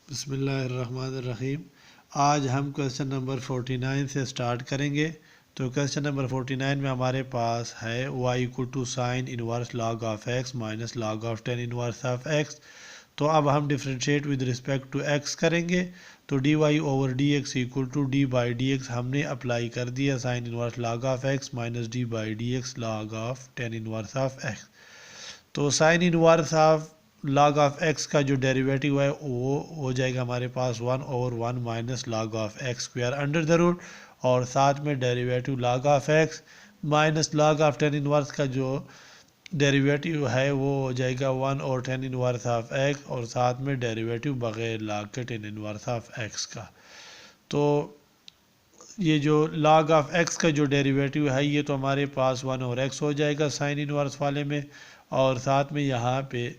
बिस्मिल्लाहिर्रहमानिर्रहीम। आज हम क्वेश्चन नंबर 49 से स्टार्ट करेंगे। तो क्वेश्चन नंबर 49 में हमारे पास है y equal to sine inverse log of x minus log of ten inverse of x। तो अब हम differentiate with respect to x करेंगे। तो dy over D x equal to d by d x हमने अप्लाई कर दिया sine inverse log of x minus d by d x log of ten inverse of x। तो sine inverse of log of x का जो derivative है वो हो जाएगा हमारे पास 1 over 1 minus log of x square under the root, और साथ में derivative log of x minus log of ten inverse का जो डेरिवेटिव है वो हो जाएगा 1 और टेन इनवर्स ऑफ x, और साथ में डेरिवेटिव बगैर log के टेन इनवर्स ऑफ x का। तो ये जो log ऑफ x का जो डेरिवेटिव है ये तो हमारे पास 1 और x हो जाएगा साइन इनवर्स वाले में, और साथ में यहाँ पे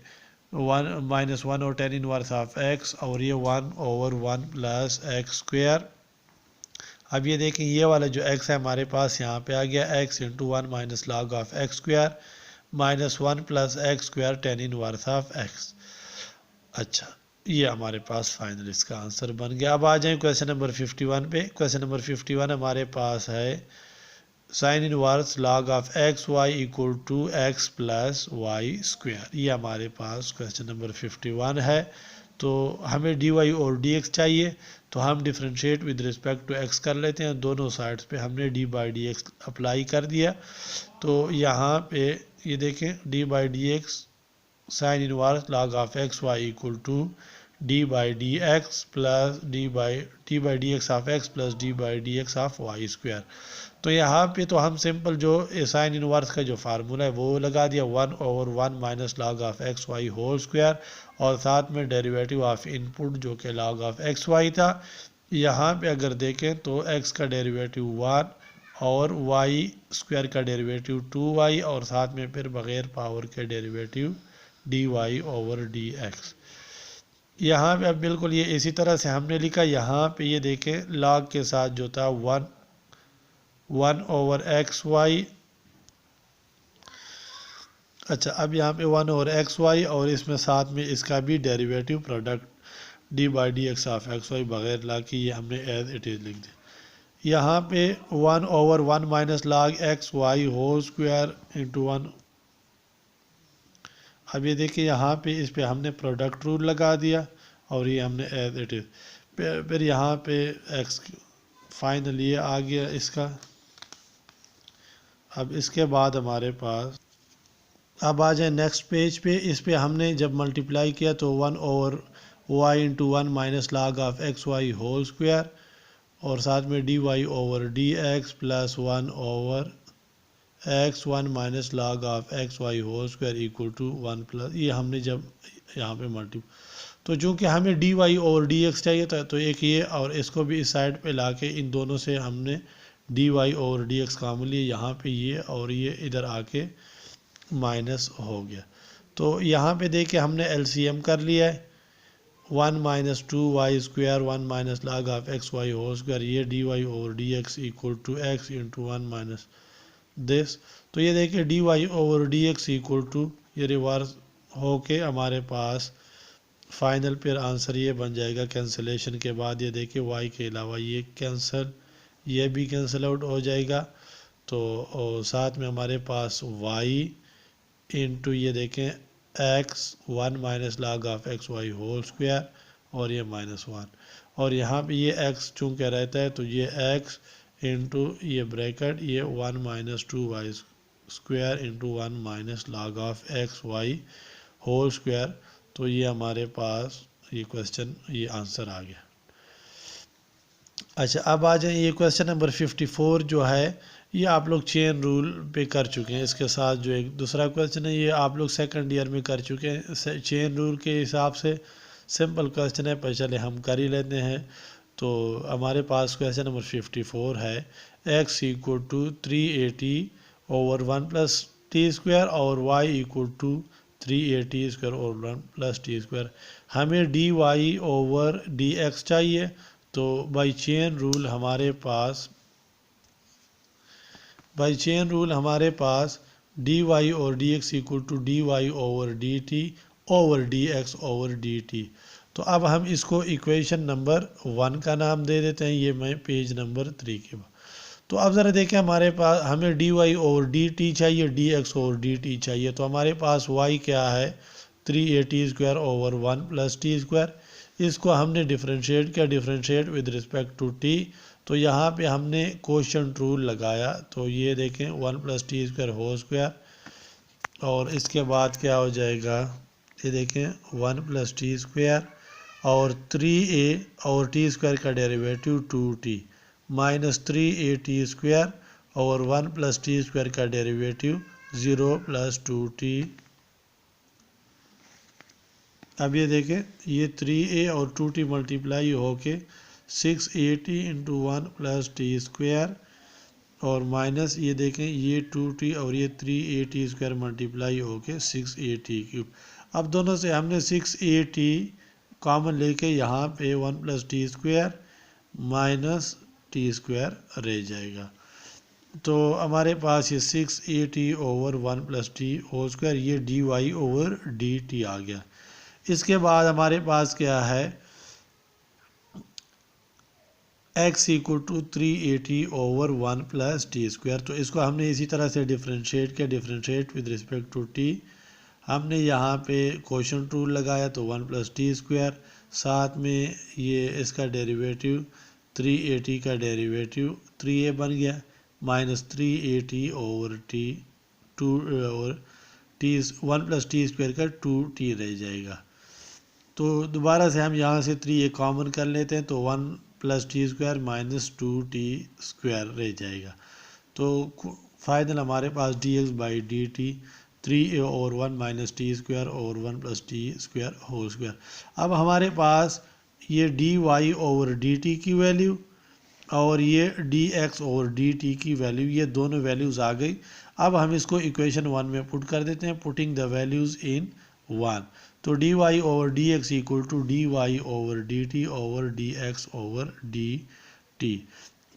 1 माइनस 1 और टेन इनवर्स ऑफ x, और ये 1 ओवर 1 प्लस एक्स स्क्वायर। अब ये देखें ये वाला जो x है हमारे पास यहाँ पे आ गया x into 1 minus log of x square minus 1 plus x square ten inverse of x। अच्छा, ये हमारे पास फाइनल इसका आंसर बन गया। अब आ जाए क्वेश्चन नंबर 51 पे। क्वेश्चन नंबर 51 हमारे पास है sine inverse log of x y equal to x plus y square. ये हमारे पास क्वेश्चन नंबर 51 है। तो हमें डी वाई और डी एक्स चाहिए, तो हम differentiate with respect to x कर लेते हैं। दोनों साइड्स पे हमने d by d x apply कर दिया। तो यहाँ पे ये देखें d by d x sine inverse log of x y equal to d by d x plus d by d x of x plus d by d x of y square. तो यहाँ पे तो हम simple जो sine inverse का जो formula है वो लगा दिया 1 over 1 minus log of x Y whole square, और साथ में डेरिवेटिव ऑफ इनपुट जो कि log ऑफ एक्स वाई था। यहाँ पे अगर देखें तो x का डेरिवेटिव 1 और y स्क्वायर का डेरिवेटिव 2y, और साथ में फिर बग़ैर पावर के डेरिवेटिव dy ओवर dx। यहाँ पे अब बिल्कुल ये इसी तरह से हमने लिखा। यहाँ पे ये देखें log के साथ जो था 1 ओवर एक्स वाई। अच्छा, अब यहाँ पे 1 ओवर एक्स वाई, और इसमें साथ में इसका भी derivative product d by d x of x y बगैर log की, ये हमने एज इट इज़ लिख दिया। यहाँ पे 1 over 1 minus log x Y whole square into 1। अब ये देखिए यहाँ पे इस पे हमने प्रोडक्ट रूल लगा दिया, और ये हमने एज इट इज़। फिर यहाँ पे एक्स फाइनल ये आ गया इसका। अब इसके बाद हमारे पास अब आ जाए नेक्स्ट पेज पे। इस पे हमने जब मल्टीप्लाई किया तो 1 over y into 1 minus log of x Y whole square, और साथ में d Y over D x plus 1 over x 1 minus log of x Y whole square equal to 1 plus, ये हमने जब यहाँ पे तो चूँकि हमें D Y over D x चाहिए था, तो एक ये और इसको भी इस साइड पे लाके इन दोनों से हमने d Y over D x common लिए। यहाँ पे ये और ये इधर आके माइनस हो गया। तो यहाँ पे देखिए हमने एलसीएम कर लिया है। 1 minus 2y square 1 minus log of x Y whole square, ये D Y over D x equal to x into 1 minus this. तो ये देखिए D Y over D x equal to, ये रिवर्स होके हमारे पास फाइनल फिर आंसर ये बन जाएगा। कैंसिलेशन के बाद ये देखिए y के अलावा ये कैंसिल, ये भी कैंसिल आउट हो जाएगा। तो और साथ में हमारे पास y इंटू ये देखें x 1 minus log of x Y whole square, और ये -1, और यहाँ पे ये x चूँकि रहता है तो ये x इंटू ये ब्रैकेट ये 1 minus 2y square into 1 minus log of x Y whole square. तो ये हमारे पास ये क्वेश्चन ये आंसर आ गया। अच्छा, अब आ जाए ये क्वेश्चन नंबर 54 जो है ये आप लोग चेन रूल पे कर चुके हैं। इसके साथ जो एक दूसरा क्वेश्चन है ये आप लोग सेकंड ईयर में कर चुके हैं। चेन रूल के हिसाब से सिंपल क्वेश्चन है, पर चले हम कर ही लेते हैं। तो हमारे पास क्वेश्चन नंबर 54 है x equal to 380 over 1 plus t square और y इक्वल टू 380 स्क्वायर और 1 प्लस टी स्क्वायर। हमें D Y over D x चाहिए। तो बाई चेन रूल हमारे पास डी वाई और D x equal to d Y over D t over D x over D t. तो अब हम इसको इक्वेशन नंबर 1 का नाम दे देते हैं, ये मैं पेज नंबर 3 के बाद। तो अब ज़रा देखें, हमारे पास हमें D Y over D T चाहिए, D x over D T चाहिए। तो हमारे पास वाई क्या है, 3a t² over 1 plus t square. इसको हमने डिफ्रेंशिएट किया, differentiate with respect to t. तो यहाँ पे हमने कोशेंट रूल लगाया, तो ये देखें 1 plus t square whole square, और इसके बाद क्या हो जाएगा, ये देखें 1 प्लस टी स्क्वायर और 3a और टी स्क्वायर का derivative 2t minus 3a t² और 1 प्लस टी स्क्वायर का डेरिवेटिव 0 प्लस 2t। अब ये देखें, ये 3a और 2t मल्टीप्लाई होके 6at into 1 plus t square और माइनस ये देखें ये 2t और ये 3at² मल्टीप्लाई होके 6at³। अब दोनों से हमने 6at कॉमन लेके यहाँ पे 1 plus t square minus t square रह जाएगा। तो हमारे पास ये 6at over 1 plus t whole square, ये dy ओवर dt आ गया। इसके बाद हमारे पास क्या है, x equal to 3at over 1 plus t square. तो इसको हमने इसी तरह से डिफ्रेंशिएट किया, differentiate with respect to t। हमने यहाँ पे कोशेंट रूल लगाया, तो 1 प्लस टी स्क्वायर, साथ में ये इसका डेरिवेटिव 3at का डेरिवेटिव 3a बन गया, माइनस 3at ओवर टी 2 और टी 1 प्लस टी स्क्वायर का 2t रह जाएगा। तो दोबारा से हम यहाँ से 3a कॉमन कर लेते हैं, तो 1 plus t square minus 2t square रह जाएगा। तो फाइनल हमारे पास dx by d t 3a और 1 माइनस टी स्क्वायर और 1 plus t square whole square. अब हमारे पास ये dy ओवर dt की वैल्यू और ये dx ओवर dt की वैल्यू, ये दोनों वैल्यूज़ आ गई। अब हम इसको इक्वेशन 1 में पुट कर देते हैं, पुटिंग द वैल्यूज़ इन 1। तो dy over dx equal to dy over dt over dx over dt।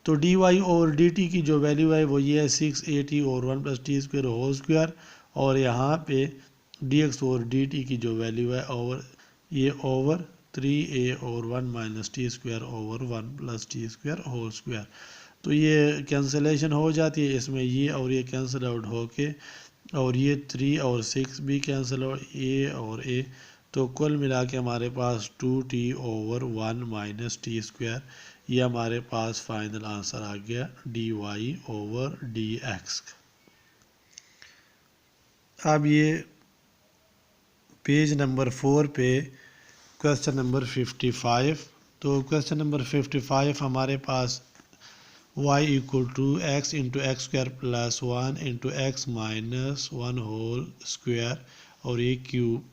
तो dy ओवर dt की जो वैल्यू है वो ये है 6at और 1 plus t square whole square, और यहाँ पे dx ओवर dt की जो वैल्यू है और ये ओवर 3a और 1 minus t square over 1 plus t square whole square. तो ये कैंसिलेशन हो जाती है, इसमें ये और ये कैंसिल आउट होके, और ये 3 और 6 भी कैंसिल आउट, a और a। तो कुल मिला के हमारे पास 2t over 1 minus t square, ये हमारे पास फाइनल आंसर आ गया dy ओवर dx। अब ये पेज नंबर 4 पे क्वेश्चन नंबर 55। तो क्वेश्चन नंबर 55 हमारे पास y equal to x into x square plus 1 into x minus 1 whole square, और ये क्यूब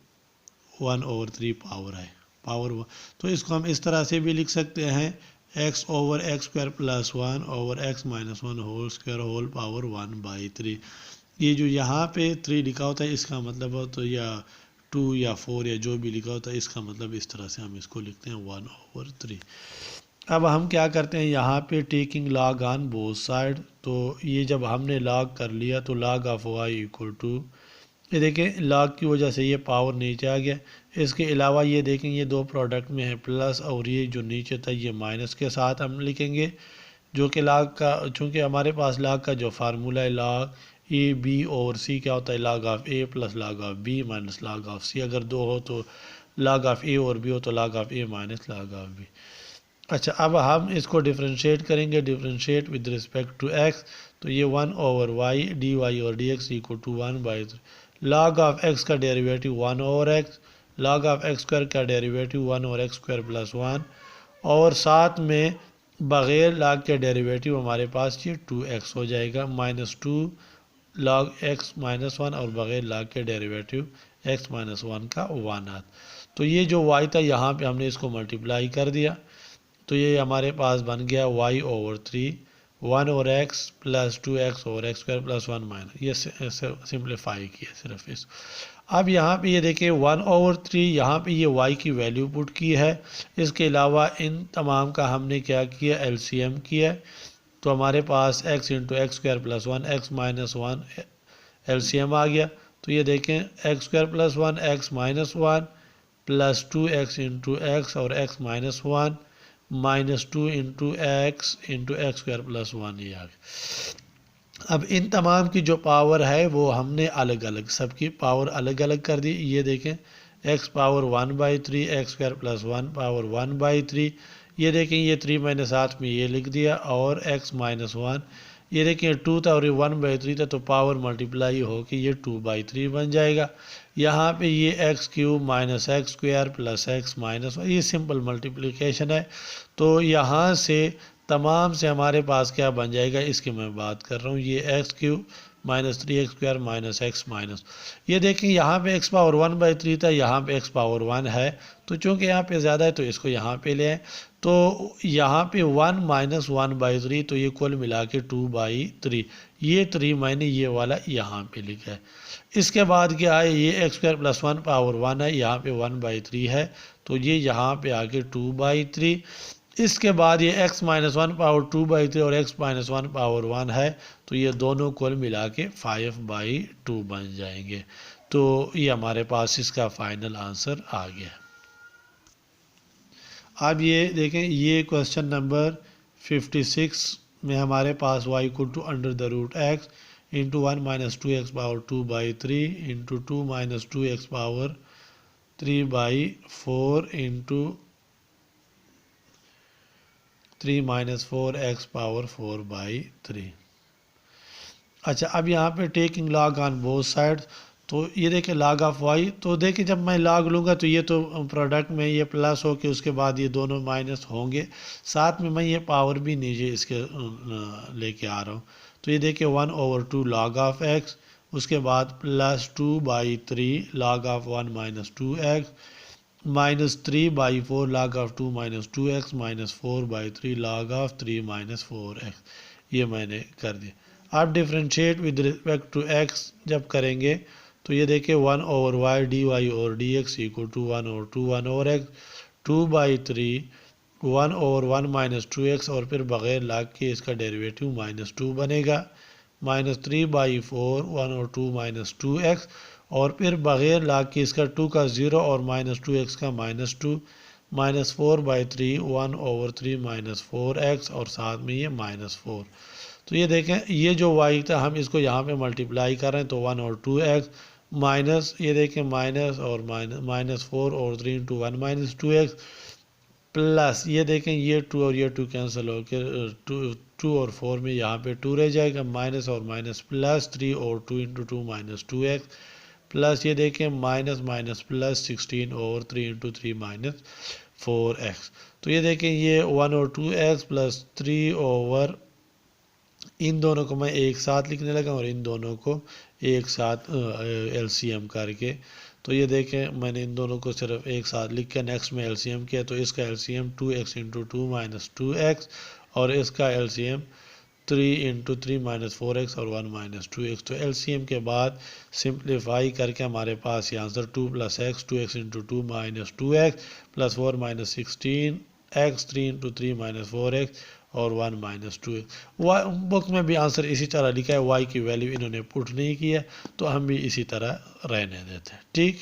1 ओवर 3 पावर है, पावर 1। तो इसको हम इस तरह से भी लिख सकते हैं, x over x square plus 1 over x minus 1 whole square whole power 1/3। ये जो यहाँ पे 3 लिखा होता है इसका मतलब हो तो या 2 या 4 या जो भी लिखा होता है, इसका मतलब इस तरह से हम इसको लिखते हैं 1/3। अब हम क्या करते हैं, यहाँ पे taking log on both side. तो ये जब हमने लॉग कर लिया तो log of y equal to, ये देखें लॉग की वजह से ये पावर नीचे आ गया। इसके अलावा ये देखें ये दो प्रोडक्ट में है प्लस, और ये जो नीचे था ये माइनस के साथ हम लिखेंगे, जो कि लॉग का, चूँकि हमारे पास लॉग का जो फार्मूला है लॉग ए बी और सी क्या होता है, log of A plus log of B minus log of C. अगर दो हो तो लॉग ऑफ ए और बी हो तो log of A minus log of B. अच्छा, अब हम इसको डिफ्रेंशिएट करेंगे, differentiate with respect to X. तो ये 1 ओवर वाई डी वाई और D x equal to 1/3। Log of X का derivative 1 over X, log of x square का derivative 1 over x square plus 1, और साथ में बग़ैर लॉग के डेरिवेटिव हमारे पास ये 2x हो जाएगा, माइनस 2 लॉग x माइनस 1 और बग़ैर लॉग के डेरिवेटिव x माइनस 1 का 1/2। तो ये जो y था यहाँ पे हमने इसको मल्टीप्लाई कर दिया, तो ये हमारे पास बन गया y over 3 1 over x plus 2x over x square plus 1 minus, ये सिंप्लीफाई किया सिर्फ इस। अब यहाँ पे ये देखिए 1 ओवर 3, यहाँ पे ये y की वैल्यू पुट की है। इसके अलावा इन तमाम का हमने क्या किया, एलसीएम किया। तो हमारे पास x into x square plus 1 x minus 1 LCM आ गया। तो ये देखें X square plus 1 x minus 1 plus 2x into X और x minus 1 minus 2 into x square plus 1 ये आ गया। अब इन तमाम की जो पावर है वो हमने अलग अलग सबकी पावर अलग अलग कर दी। ये देखें x power 1/3 x square plus 1 power 1/3। ये देखें ये 3 मैंने साथ में ये लिख दिया और x माइनस 1। ये देखें 2 था और ये 1/3 था तो पावर मल्टीप्लाई हो के ये 2/3 बन जाएगा। यहाँ पे ये x cube minus x square plus x minus, ये सिंपल मल्टीप्लिकेशन है। तो यहाँ से तमाम से हमारे पास क्या बन जाएगा इसकी मैं बात कर रहा हूँ। ये x cube minus 3x square minus x minus, ये देखें यहाँ पे x पावर 1/3 था, यहाँ पे x पावर 1 है। तो चूँकि यहाँ पे ज़्यादा है तो इसको यहाँ पे ले आए। तो यहाँ पे 1 माइनस 1/3 तो ये कुल मिला के 2/3। ये 3 मैंने ये वाला यहाँ पे लिखा है। इसके बाद क्या है ये एक्स स्क्वायर प्लस 1 पावर 1 है, यहाँ पे 1/3 है तो ये यहाँ पे आके 2/3। इसके बाद ये x माइनस 1 पावर 2/3 और x माइनस 1 पावर 1 है तो ये दोनों कुल मिला के 5/2 बन जाएंगे। तो ये हमारे पास इसका फाइनल आंसर आ गया। अब ये देखें ये क्वेश्चन नंबर 56 में हमारे पास y equal to under the root x into 1 minus 2x power 2/3 into 2 minus 2x power 3/4 into 3 minus 4x power 4/3। अच्छा अब यहाँ पे taking log on both side, तो ये देखिए लॉग ऑफ y, तो देखिए जब मैं लॉग लूँगा तो ये तो प्रोडक्ट में ये प्लस हो के उसके बाद ये दोनों माइनस होंगे, साथ में मैं ये पावर भी नीचे इसके लेके आ रहा हूँ। तो ये देखिए 1/2 लॉग ऑफ x, उसके बाद plus 2/3 log of 1 minus 2x minus 3/4 log of 2 minus 2x minus 4/3 log of 3 minus 4x, ये मैंने कर दिया। आप differentiate with respect to x जब करेंगे तो ये देखिए 1/y dy और dx equal to 1/2 1/x 2/3 1/1 minus 2x और फिर बग़ैर लॉग के इसका डेरिवेटिव -2 बनेगा माइनस 3/4 1/2 माइनस 2x और फिर बग़ैर लॉग के इसका 2 का 0 और माइनस 2x का -2 माइनस 4/3 1/3 माइनस 4x और साथ में ये -4। तो ये देखें ये जो y था हम इसको यहाँ पे मल्टीप्लाई कर रहे हैं तो 1 और 2x माइनस ये देखें माइनस और माइनस 4 और 3 इंटू 1 माइनस 2x प्लस ये देखें ये 2 और ये 2 कैंसिल हो के 2 और 4 में यहाँ पे 2 रह जाएगा माइनस और माइनस प्लस 3 और 2 इंटू 2 माइनस 2x प्लस ये देखें माइनस माइनस प्लस 16 और 3 इंटू 3 माइनस 4x। तो ये देखें ये 1 और 2x प्लस 3 ओवर, इन दोनों को मैं एक साथ लिखने लगा और इन दोनों को एक साथ एलसीएम करके, तो ये देखें मैंने इन दोनों को सिर्फ एक साथ लिख के नेक्स्ट में एलसीएम किया तो इसका LCM 2x into 2 minus 2x और इसका एलसीएम 3 इंटू 3 माइनस 4x और 1 माइनस 2x। तो एलसीएम के बाद सिंप्लीफाई करके हमारे पास ये answer 2 plus x 2x into 2 minus 2x plus 4 minus 16x 3 into 3 minus 4x और 1 माइनस 2x। बुक में भी आंसर इसी तरह लिखा है, y की वैल्यू इन्होंने पुट नहीं की है तो हम भी इसी तरह रहने देते हैं। ठीक,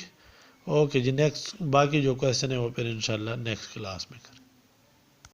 ओके जी। नेक्स्ट बाकी जो क्वेश्चन है वो फिर इंशाल्लाह नेक्स्ट क्लास में करें।